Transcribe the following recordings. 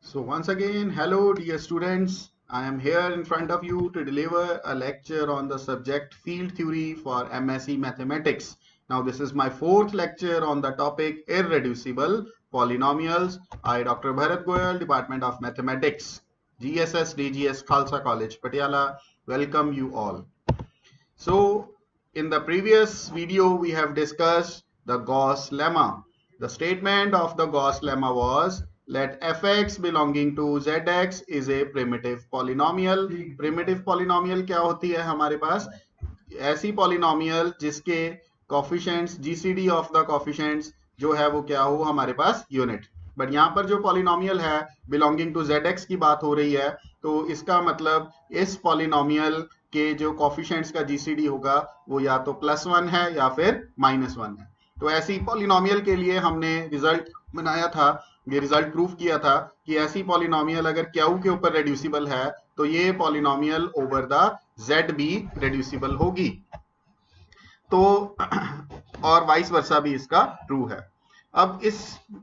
So once again, hello dear students. I am here in front of you to deliver a lecture on the subject Field Theory for MSc Mathematics. Now this is my fourth lecture on the topic Irreducible Polynomials. I, Dr. Bharat Goyal, Department of Mathematics, GSS DGS Khalsa College, Patiala, welcome you all. So in the previous video, we have discussed the Gauss lemma. The statement of the Gauss lemma was let fx belonging to zx is a primitive polynomial. Primitive polynomial क्या होती है हमारे पास? ऐसी polynomial जिसके coefficients GCD of the coefficients जो है वो क्या हो हमारे पास यूनिट. बट यहाँ पर जो पॉलिनोमियल है बिलोंगिंग टू zx की बात हो रही है, तो इसका मतलब इस पॉलिनोमियल के जो कॉफिशिएंट्स का जीसीडी होगा वो या तो +1 है या फिर -1 है. तो ऐसी पॉलिनोमियल के लिए हमने रिजल्ट बनाया था, ये रिजल्ट प्रूफ किया था कि ऐसी पॉलिनोमियल अगर क्यू के ऊपर रेड्यूसिबल है तो ये पॉलिनोमियल ओवर द जेड भी रेड्यूसिबल होगी. तो और वाइस वर्सा भी इसका ट्रू है. अब इस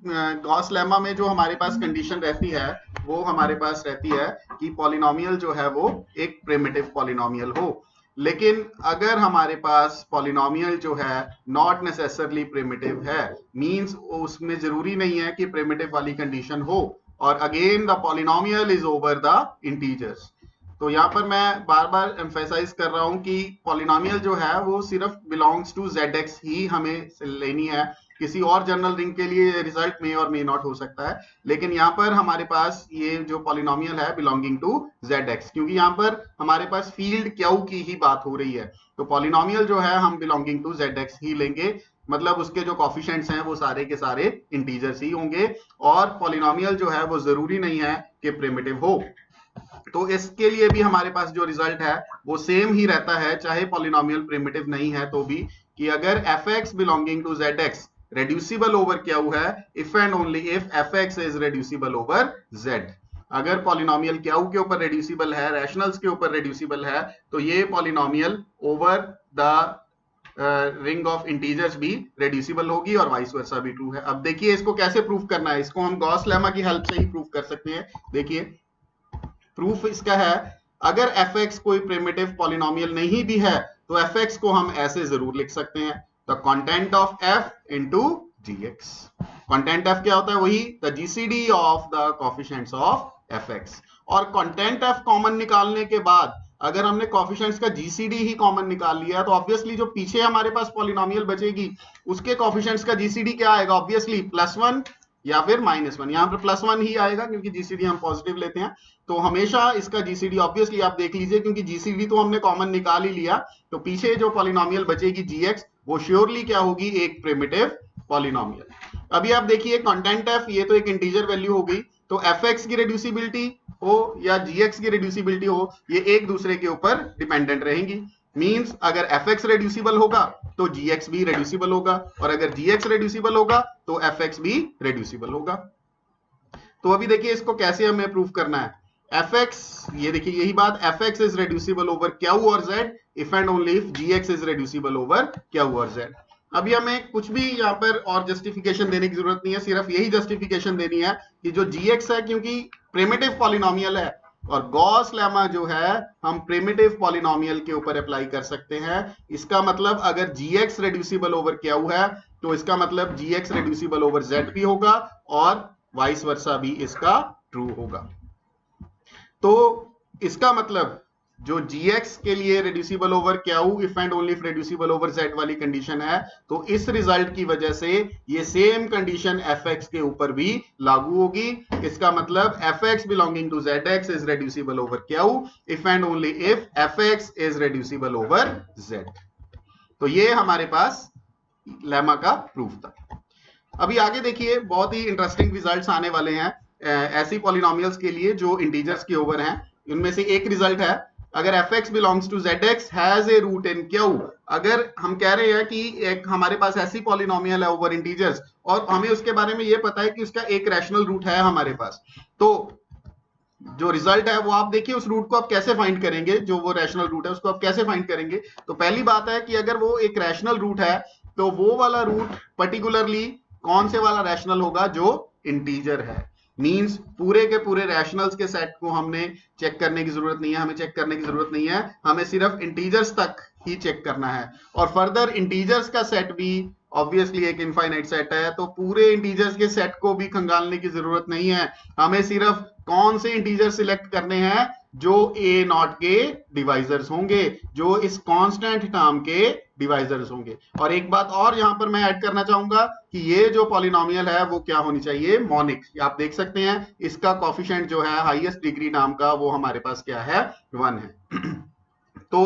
गॉस लेमा में जो हमारे पास कंडीशन रहती है वो हमारे पास रहती है कि पॉलिनोमियल जो है वो एक प्रिमिटिव पॉलिनोमियल हो. लेकिन अगर हमारे पास पॉलिनोमियल जो है नॉट नेसेसरली प्रिमिटिव है, मींस उसमें जरूरी नहीं है कि प्रिमिटिव वाली कंडीशन हो, और again the polynomial is over the integers. तो यहाँ पर मैं बार बार एम्फेसाइज कर रहा हूं कि पॉलिनोमियल जो है वो सिर्फ बिलोंग्स टू zx ही हमें लेनी है. किसी और जनरल रिंग के लिए रिजल्ट में और मे नॉट हो सकता है, लेकिन यहाँ पर हमारे पास ये जो पॉलिनोमियल है बिलोंगिंग टू zx, क्योंकि यहाँ पर हमारे पास फील्ड क्यू की ही बात हो रही है. तो पॉलिनोमियल जो है हम बिलोंगिंग टू zx ही लेंगे, मतलब उसके जो कॉफिशिएंट्स हैं वो सारे के सारे इंटीजर्स ही होंगे, और पॉलिनोमियल जो है वो जरूरी नहीं है कि प्रिमिटिव हो. तो इसके लिए भी हमारे पास जो रिजल्ट है वो सेम ही रहता है, चाहे पॉलिनोमियल प्रिमिटिव नहीं है तो भी, कि अगर fx belonging to zx reducible over Q है if and only if fx is reducible over z. अगर पॉलिनोमियल क्यू के ऊपर रेड्यूसिबल है, रैशनल्स के ऊपर रेड्यूसिबल है, तो ये polynomial over the ring of integers भी रेड्यूसिबल होगी और वाइस वर्सा भी ट्रू है. अब देखिए इसको कैसे प्रूफ करना है. इसको हम गॉस लेमा की हेल्प से ही प्रूफ कर सकते हैं. देखिए प्रूफ इसका है, अगर fx कोई प्रिमिटिव पॉलिनोमियल नहीं भी है तो fx को हम ऐसे जरूर लिख सकते हैं, the content of f into gx. Content f क्या होता है? वही the GCD of the coefficients of fx. और कंटेंट f कॉमन निकालने के बाद अगर हमने कोएफिशिएंट्स का जीसीडी ही कॉमन निकाल लिया तो ऑब्वियसली जो पीछे हमारे पास पॉलिनोमियल बचेगी उसके कोएफिशिएंट्स का जीसीडी क्या आएगा? ऑब्वियसली +1 या फिर -1. यहाँ पर +1 ही आएगा क्योंकि जीसीडी हम पॉजिटिव लेते हैं. तो हमेशा इसका जीसीडी ऑब्वियसली आप देख लीजिए, क्योंकि जीसीडी तो हमने कॉमन निकाल ही लिया, तो पीछे जो पॉलिनोमियल बचेगी gx वो श्योरली क्या होगी? एक प्रिमिटिव पॉलिनोमियल. अभी आप देखिए कंटेंट f ये तो एक इंटीजर वैल्यू हो गई, तो fx की रेड्यूसिबिलिटी हो या gx की रेड्यूसिबिलिटी हो, ये एक दूसरे के ऊपर डिपेंडेंट रहेंगी. मींस अगर fx रेड्यूसिबल होगा तो gx भी रेड्यूसिबल होगा, और अगर gx रेड्यूसिबल होगा तो fx भी रेड्यूसिबल होगा. तो अभी देखिए इसको कैसे हमें प्रूफ करना है. fx, ये देखिए यही बात, fx is reducible over q और z if and only if gx is reducible over q और z. अभी हमें कुछ भी यहाँ पर और जस्टिफिकेशन देने की जरूरत नहीं है, सिर्फ यही जस्टिफिकेशन देनी है कि जो gx है क्योंकि प्रिमिटिव पॉलिनोमियल है, और गॉस लेमा जो है हम प्रिमिटिव पॉलिनोमियल के ऊपर अप्लाई कर सकते हैं. इसका मतलब अगर gx रेड्यूसिबल ओवर q है तो इसका मतलब gx रेड्यूसिबल ओवर z भी होगा और वाइस वर्सा भी इसका ट्रू होगा. तो इसका मतलब जो gx के लिए reducible over q if and only if reducible over z वाली कंडीशन है, तो इस रिजल्ट की वजह से ये सेम कंडीशन fx के ऊपर भी लागू होगी. इसका मतलब fx belonging to zx is reducible over q if and only if fx is reducible over z. तो ये हमारे पास लेमा का प्रूफ था. अभी आगे देखिए बहुत ही इंटरेस्टिंग रिजल्ट्स आने वाले हैं ऐसी पॉलिनोमियल्स के लिए जो इंटीजर्स के ओवर हैं. इनमें से एक रिजल्ट है, अगर fx belongs to zx has a root in q. अगर हम कह रहे हैं कि एक हमारे पास ऐसी पॉलिनोमियल है ओवर इंटीजर्स और हमें उसके बारे में ये पता है कि उसका एक रैशनल रूट है हमारे पास, तो जो रिजल्ट है वो आप देखिए उस रूट को आप कैसे फाइंड करेंगे, जो वो रैशनल रूट है उसको आप कैसे फाइंड करेंगे. तो पहली बात है कि अगर वो एक रैशनल रूट है तो वो वाला रूट पर्टिकुलरली कौन से वाला रैशनल होगा? जो इंटीजर है. मींस पूरे के पूरे रैशनल्स के सेट को हमने चेक करने की जरूरत नहीं है, हमें चेक करने की जरूरत नहीं है, हमें सिर्फ इंटीजर्स तक ही चेक करना है। और फर्दर इंटीजर्स का सेट भी ऑब्वियसली एक इनफाइनाइट सेट है, तो पूरे इंटीजर्स के सेट को भी खंगालने की जरूरत नहीं है, हमें सिर्फ कौन से इंटीजर सिलेक्ट करने हैं जो ए नॉट के डिवाइजर्स होंगे, जो इस कांस्टेंट टर्म के डिवाइजर्स होंगे। और एक बात और यहां पर मैं ऐड करना चाहूंगा कि ये जो पॉलिनोमियल है वो क्या होनी चाहिए, मॉनिक। आप देख सकते हैं इसका कॉफिशिएंट जो है हाईएस्ट डिग्री नाम का वो हमारे पास क्या है, 1 है। तो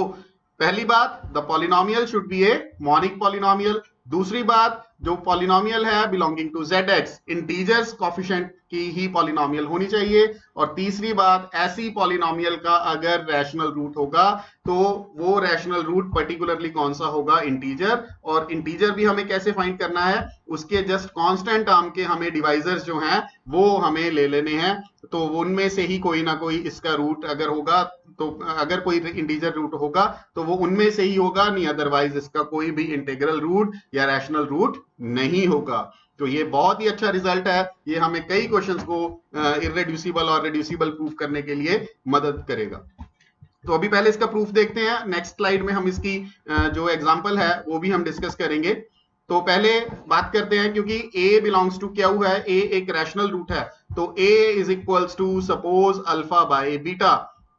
पहली बात, the polynomial should be a monic polynomial. दूसरी बात, जो पॉलिनोमियल है belonging to ZX, integers coefficient की ही पॉलिनोमियल होनी चाहिए। और तीसरी बात, ऐसी पॉलिनोमियल का अगर रैशनल रूट होगा तो वो रैशनल रूट पर्टिकुलरली कौन सा होगा, इंटीजर। और इंटीजर भी हमें कैसे फाइंड करना है, उसके जस्ट कांस्टेंट टर्म के हमें डिवाइजर्स जो हैं वो हमें ले लेने हैं, तो उनमें से ही कोई ना कोई इसका रूट अगर होगा, तो अगर कोई इंटीजर रूट होगा तो वो उनमें से ही होगा, नहीं अदरवाइज इसका कोई भी इंटीग्रल रूट या रैशनल रूट नहीं होगा। तो ये बहुत ही अच्छा रिजल्ट है, ये हमें कई क्वेश्चंस को इररेड्यूसिबल और रेड्यूसिबल प्रूफ करने के लिए मदद करेगा। तो अभी पहले इसका प्रूफ देखते हैं, नेक्स्ट स्लाइड में हम इसकी जो एग्जांपल है वो भी हम डिस्कस करेंगे। तो पहले बात करते हैं, क्योंकि a बिलोंग्स टू क्या हुआ है, a एक रैशनल रूट है, तो a is equals to suppose alpha by beta,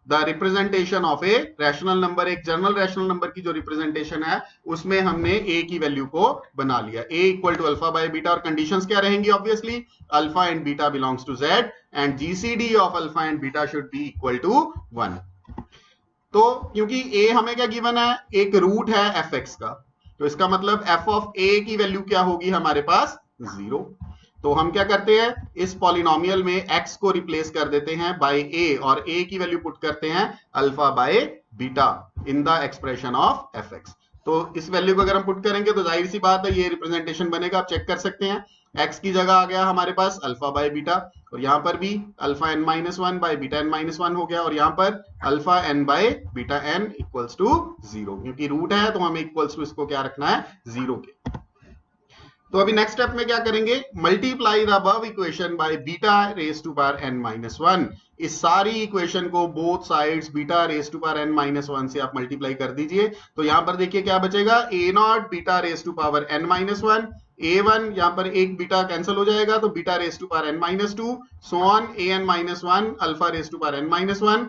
the representation of a rational number. एक जनरल रैशनल नंबर की जो रिप्रेजेंटेशन है उसमें हमने a की वैल्यू को बना लिया, a equal to alpha by beta. और कंडीशंस क्या रहेंगी, obviously alpha and beta belongs to z and GCD of alpha and beta should be equal to 1। तो क्योंकि a हमें क्या गिवन है, एक रूट है fx का, तो इसका मतलब f ऑफ a की वैल्यू क्या होगी हमारे पास, 0। तो हम क्या करते हैं, इस पॉलिनोमियल में x को रिप्लेस कर देते हैं बाय a, और a की वैल्यू पुट करते हैं alpha by beta in the expression of fx। तो इस वैल्यू को अगर हम पुट करेंगे तो जाहिर सी बात है ये रिप्रेजेंटेशन बनेगा, आप चेक कर सकते हैं। x की जगह आ गया हमारे पास अल्फा बाय बीटा, और यहाँ पर भी alpha n minus one by beta n minus one हो गया, और यहाँ पर alpha n by beta n equals to 0, क्योंकि रूट है तो हमें इक्वल्स टू इसको क्या रखना है, 0 के। तो अभी नेक्स्ट स्टेप में क्या करेंगे, multiply the above equation by beta raise to power n minus one. इस सारी इक्वेशन को both sides beta raise to power n minus one से आप मल्टीप्लाई कर दीजिए। तो यहां पर देखिए क्या बचेगा, a not beta raise to power n minus one, a1 यहाँ पर एक बीटा कैंसिल हो जाएगा तो beta raise to power n minus two, so on an minus one alpha raise to power n minus one.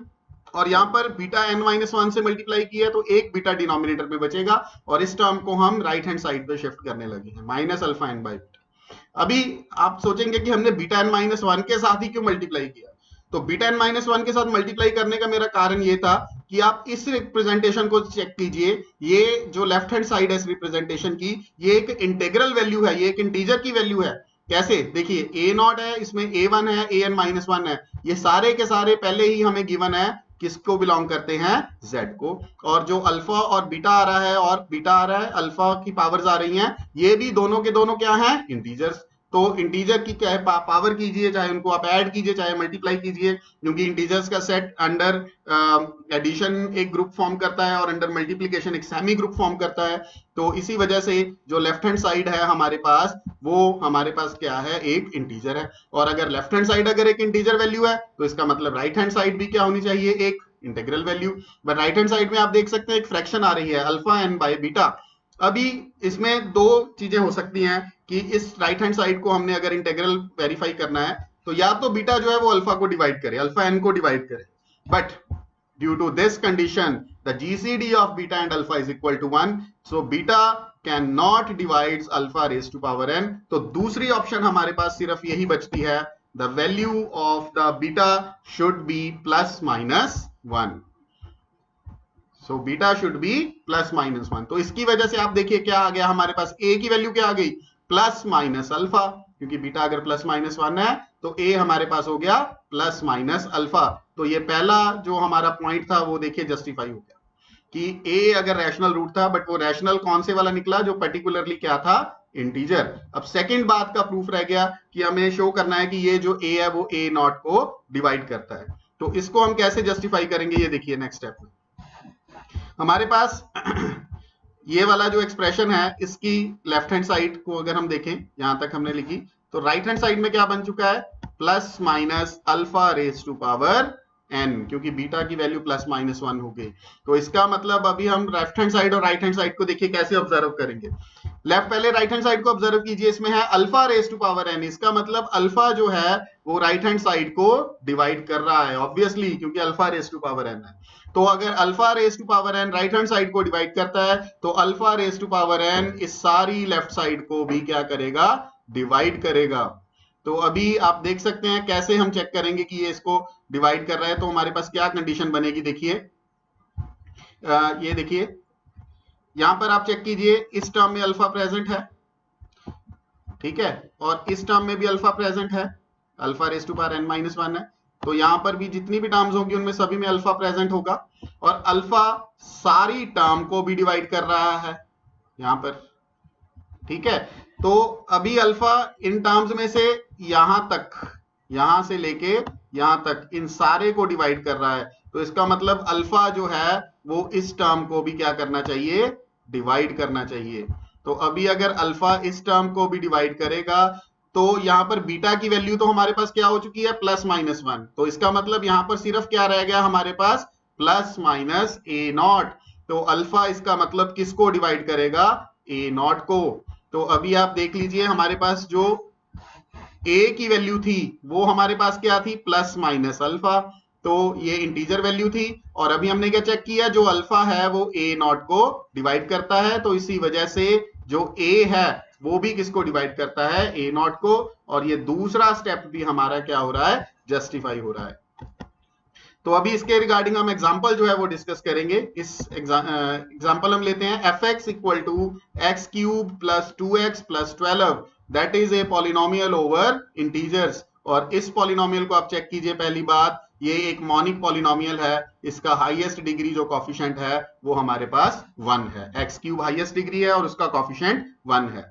और यहां पर beta n minus one से मल्टीप्लाई किया तो एक बीटा डिनोमिनेटर में बचेगा, और इस टर्म को हम राइट हैंड साइड पे शिफ्ट करने लगे हैं, minus alpha n by beta. अभी आप सोचेंगे कि हमने बीटा n माइनस वन के साथ ही क्यों मल्टीप्लाई किया, तो बीटा n माइनस वन के साथ मल्टीप्लाई करने का मेरा कारण ये था कि आप इस रिप्रेजेंटेशन को चेक कीजिए, ये जो लेफ्ट हैंड साइड है इस रिप्रेजेंटेशन की, ये एक इंटीग्रल वैल्यू है, ये एक इंटीजर की वैल्यू है। कैसे, देखिए a नॉट है, इसमें a1 है, an माइनस वन है, ये सारे के सारे पहले ही हमें गिवन है, किसको बिलोंग करते हैं, z को। और जो अल्फा और बीटा आ रहा है और बीटा आ रहा है, अल्फा की पावर्स आ रही हैं, ये भी दोनों के दोनों क्या हैं, इंटीजर्स। तो इंटीजर की क्या है, पावर कीजिए, चाहे उनको आप ऐड कीजिए चाहे मल्टीप्लाई कीजिए, क्योंकि इंटीजर्स का सेट अंडर एडिशन एक ग्रुप फॉर्म करता है और अंडर मल्टीप्लिकेशन एक सेमी ग्रुप फॉर्म करता है। तो इसी वजह से जो लेफ्ट हैंड साइड है हमारे पास, वो हमारे पास क्या है, एक इंटीजर है। और अगर लेफ्ट हैंड साइड अगर एक इंटीजर वैल्यू है तो इसका मतलब राइट हैंड साइड भी क्या होनी चाहिए, एक integral value. But right hand side में आप देख सकते हैं एक फ्रैक्शन आ रही है, अल्फा एन बाय बीटा। अभी इसमें दो चीजें हो सकती हैं कि इस राइट हैंड साइड को हमने अगर इंटीग्रल वेरीफाई करना है तो या तो बीटा जो है वो अल्फा को डिवाइड करे, अल्फा एन को डिवाइड करे, but due to this condition the GCD of beta and alpha is equal to 1, so beta can not divides alpha raise to power n। तो दूसरी ऑप्शन हमारे पास सिर्फ यही बचती है, the value of the beta should B plus minus 1, so beta should B plus minus 1। तो इसकी वजह से आप देखिए क्या आ गया हमारे पास, a की वैल्यू क्या आ गई, प्लस माइनस अल्फा, क्योंकि बीटा अगर प्लस माइनस 1 है तो a हमारे पास हो गया प्लस माइनस अल्फा। तो ये पहला जो हमारा पॉइंट था वो देखिए जस्टिफाई हो गया कि a अगर रैशनल रूट था, बट वो रैशनल कौन से वाला निकला, जो पर्टिकुलरली क्या था, इंटीजर। अब सेकंड बात का प्रूफ रह गया कि हमें शो करना है कि ये जो a है वो a नॉट को डिवाइड करता है। तो इसको हम कैसे जस्टिफाई करेंगे, ये देखिए नेक्स्ट स्टेप में हमारे पास ये वाला जो एक्सप्रेशन है इसकी लेफ्ट हैंड साइड को अगर हम देखें, यहां तक हमने लिखी, तो राइट हैंड साइड में क्या बन चुका है, plus minus alpha raise to power n, क्योंकि बीटा की वैल्यू प्लस माइनस 1 हो गई। तो इसका मतलब अभी हम लेफ्ट हैंड साइड और राइट हैंड साइड को देखिए कैसे ऑब्जर्व करेंगे। पहले राइट हैंड साइड को ऑब्जर्व कीजिए, इसमें है alpha raise to power n, इसका मतलब अल्फा जो है वो राइट हैंड साइड को डिवाइड कर रहा है ऑब्वियसली, क्योंकि alpha raise to power n है। तो अगर alpha raise to power n right hand side को डिवाइड करता है तो alpha raise to power n इस सारी लेफ्ट साइड को भी क्या करेगा, डिवाइड करेगा। तो अभी आप देख सकते हैं कैसे हम चेक करेंगे कि ये इसको डिवाइड कर रहा है। तो हमारे पास क्या कंडीशन बनेगी, देखिए ये देखिए यहां पर आप चेक कीजिए, इस टर्म में अल्फा प्रेजेंट है, ठीक है, और इस टर्म में भी अल्फा प्रेजेंट है, alpha raise to power n minus 1 है। तो यहां पर भी जितनी भी टर्म्स होंगी उनमें सभी में अल्फा प्रेजेंट होगा, और अल्फा सारी टर्म को भी डिवाइड कर रहा है यहां पर, ठीक है। तो अभी अल्फा इन टर्म्स में से यहां तक, यहां से लेके यहां तक इन सारे को डिवाइड कर रहा है। तो इसका मतलब अल्फा जो है वो इस टर्म को भी क्या करना चाहिए, डिवाइड करना चाहिए। तो अभी अगर अल्फा इस टर्म को भी डिवाइड करेगा तो यहां पर बीटा की वैल्यू तो हमारे पास क्या हो चुकी है, प्लस माइनस 1। तो इसका मतलब यहां पर सिर्फ क्या रह गया हमारे पास, प्लस माइनस ए नॉट। तो अल्फा इसका मतलब किसको डिवाइड करेगा, ए नॉट को। तो अभी आप देख लीजिए हमारे पास जो a की वैल्यू थी वो हमारे पास क्या थी, प्लस माइनस अल्फा। तो ये इंटीजर वैल्यू थी, और अभी हमने क्या चेक किया, जो अल्फा है वो a नॉट को डिवाइड करता है। तो इसी वजह से जो a है वो भी किसको डिवाइड करता है, a नॉट को। और ये दूसरा स्टेप भी हमारा क्या हो रहा है, जस्टिफाई हो रहा है। तो अभी इसके रिगार्डिंग हम एग्जांपल जो है वो डिस्कस करेंगे। इस एग्जांपल हम लेते हैं, fx equal to x cube plus 2x plus 12, that is a polynomial over integers. और इस पॉलिनोमियल को आप चेक कीजिए, पहली बात ये एक मॉनिक पॉलिनोमियल है, इसका हाईएस्ट डिग्री जो कॉफिशिएंट है वो हमारे पास 1 है, एक्स क्यूब हाईएस्ट डिग्री है और उसका कॉफिशिएंट 1 है।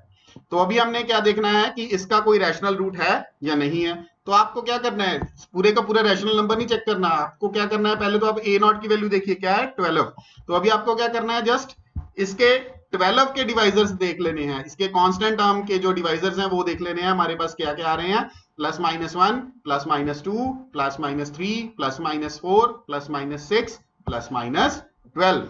तो अभी हमने क्या देखना है कि इसका कोई रैशनल रूट है या नहीं है। तो आपको क्या करना है, पूरे का पूरा रैशनल नंबर नहीं चेक करना, आपको क्या करना है, पहले तो आप ए नॉट की वैल्यू देखिए क्या है, 12। तो अभी आपको क्या करना है, जस्ट इसके 12 के डिवाइजर्स देख लेने हैं, इसके कांस्टेंट टर्म के जो डिवाइजर्स हैं वो देख लेने हैं। हमारे पास क्या क्या आ रहे हैं, plus minus 1, plus minus 2, plus minus 3, plus minus 4, plus minus 6, plus minus 12।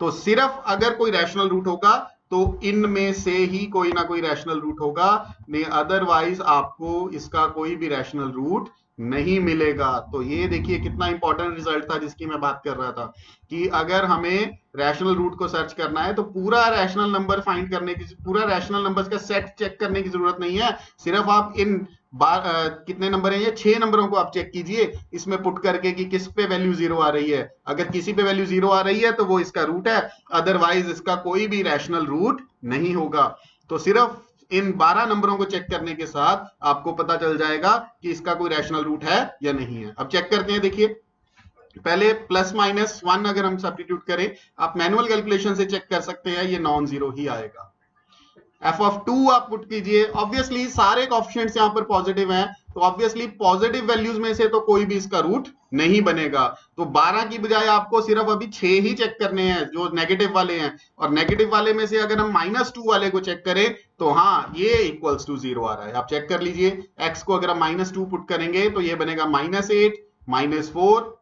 तो सिर्फ अगर कोई रैशनल रूट होगा तो इनमें से ही कोई ना कोई रैशनल रूट होगा, नहीं अदरवाइज आपको इसका कोई भी रैशनल रूट नहीं मिलेगा। तो ये देखिए कितना इंपॉर्टेंट रिजल्ट था जिसकी मैं बात कर रहा था, कि अगर हमें रैशनल रूट को सर्च करना है तो पूरा रैशनल नंबर फाइंड करने की, पूरा रैशनल नंबर्स का सेट चेक करने की जरूरत नहीं है। सिर्फ आप इन कितने नंबर हैं, ये 6 नंबरों को आप चेक कीजिए इसमें पुट करके कि किस पे वैल्यू 0 आ रही है। अगर किसी पे वैल्यू 0 आ रही है तो वो इसका रूट है, अदरवाइज इसका कोई भी रैशनल रूट नहीं होगा। तो सिर्फ इन 12 नंबरों को चेक करने के साथ आपको पता चल जाएगा कि इसका कोई रैशनल रूट है या नहीं है। अब चेक करते हैं, देखिए पहले प्लस माइनस 1 अगर हम सब्स्टिट्यूट करें, आप मैनुअल कैलकुलेशन से चेक कर सकते हैं, ये नॉन जीरो ही आएगा। एफ ऑफ 2 आप पुट कीजिए, ऑब्वियसली सारे कोएफिशिएंट्स यहां पर पॉजिटिव हैं, तो ऑब्वियसली पॉजिटिव वैल्यूज में से तो कोई भी इसका रूट नहीं बनेगा। तो 12 की बजाय आपको सिर्फ अभी 6 ही चेक करने हैं जो नेगेटिव वाले हैं, और नेगेटिव वाले में से अगर हम -2 वाले को चेक करें तो हाँ ये इक्वल्स टू 0 आ रहा है। आप चेक कर लीजिए, x को अगर हम -2 पुट करेंगे तो ये बनेगा -8 -4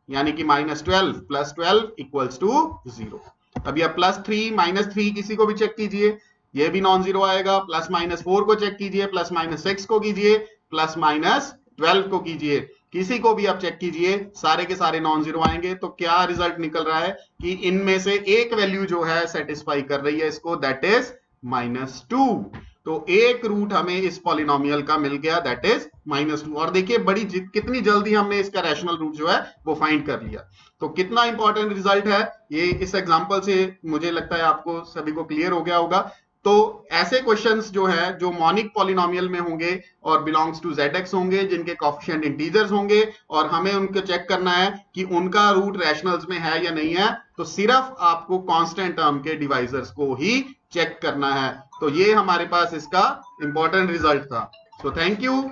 यानी कि -12 प्लस 12 इक्वल्स टू 0। अभी आप +3 -3 किसी को भी चेक कीजिए, ये भी नॉन जीरो आएगा। प्लस माइनस 4 को चेक कीजिए, प्लस माइनस 6 को कीजिए, प्लस माइनस 12 को कीजिए, किसी को भी आप चेक कीजिए, सारे के सारे नॉन जीरो आएंगे। तो क्या रिजल्ट निकल रहा है कि इनमें से एक वैल्यू जो है सेटिस्फाई कर रही है इसको, दैट इज -2। तो एक रूट हमें इस पॉलिनोमियल का मिल गया, दैट इज -2। और देखिए बड़ी कितनी जल्दी हमने इसका रैशनल रूट जो है वो फाइंड कर लिया। तो कितना इंपॉर्टेंट रिजल्ट है ये, इस एग्जांपल से मुझे लगता है आपको सभी को क्लियर हो गया होगा। तो ऐसे क्वेश्चंस जो है जो मॉनिक पॉलिनोमियल में होंगे और बिलोंग्स टू zx होंगे, जिनके कोएफिशिएंट इंटीजर्स होंगे, और हमें उनको चेक करना है कि उनका रूट रैशनल्स में है या नहीं है, तो सिर्फ आपको कांस्टेंट टर्म के डिवाइजर्स को ही चेक करना है। तो ये हमारे पास इसका इंपॉर्टेंट रिजल्ट था। So thank you.